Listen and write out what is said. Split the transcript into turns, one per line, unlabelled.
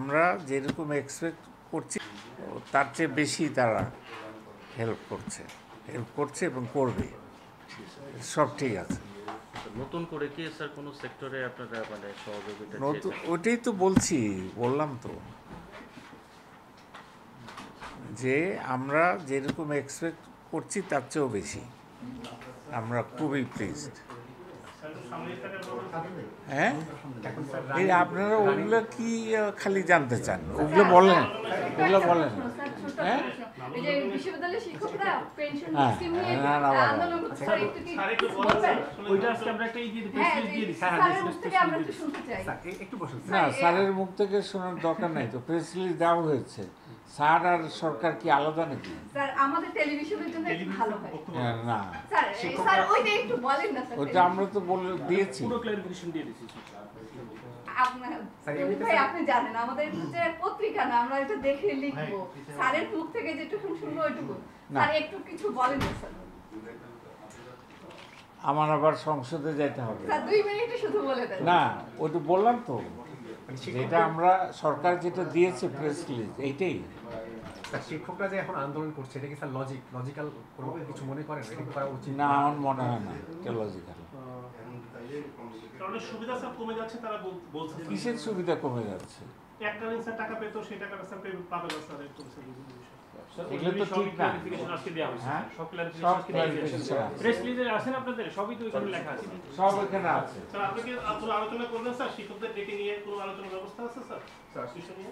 আমরা যেরকম এক্সপেক্ট করছি তার চেয়ে বেশি তারা হেল্প করছে এবং করবে। সব ঠিক আছে।
নতুন করে কি স্যার কোনো সেক্টরে আপনারা মানে সহযোগিতা
নতুন
চেয়েছেন?
ওইটাই তো বললাম তো যে আমরা যেরকম এক্সপেক্ট করছি তার চেয়েও বেশি। আমরা খুবই প্লিজড। হ্যাঁ, এই আপনারা ওগুলো কি খালি জানতে চান? ওগুলো বলেন। হ্যাঁ, না না না, স্যারের মুখ থেকে শোনার দরকার নাই তো। প্রেস রিলিজ দেওয়া হয়েছে। স্যার আর সরকার কি আলাদা নাকি?
স্যার আমাদের টেলিভিশনের জন্য একটু ভালো হয়।
না
স্যার ওইটা একটু বলেন না স্যার।
ওটা আমরা তো দিয়েছি।
পুরো ক্লারিফিকেশন দিয়ে দিয়েছি।
আপনি জানেন আমাদের যে পত্রিকা না, আমরা এটা দেখে লিখবো। স্যারের মুখ থেকে যেটুকু শুনবো ওইটুকু। স্যার একটু কিছু বলেন না স্যার।
আমার আবার সংসদে যেতে হবে।
স্যার 2 মিনিটে শুধু বলে দেন।
না, ওটা বললাম তো, যেটা আমরা সরকার যেটা দিয়েছে প্রেস রিলিজ এইটাই।
শিক্ষকরা যে এখন আন্দোলন করছে এটা কি স্যার লজিক্যাল কোনো কিছু মনে করেন? এটা করা উচিত
না, আমার মনে হয় না এটা লজিক্যাল।
কারণ সুবিধা সব কমে যাচ্ছে, তারা বলছে
কিসের সুবিধা কমে যাচ্ছে?
একটা ইনসার টাকা পেত, সেই টাকাটা স্যার পাবে না স্যার। একটু
এগুলো তো ঠিক না।
আজকে দেওয়া হয়েছে
হ্যাঁ,
সব
সব
ক্লারিফিকেশন প্রেস রিলিজে আসেন আপনাদের সবই তো এখানে লেখা আছে।
সব এখানে আছে।
স্যার আপনি কি আপনারা আলোচনা করবেন স্যার? শিক্ষকদের ডেকে নিয়ে কোনো আলোচনার ব্যবস্থা আছে স্যার? স্যার শিশু নিয়ে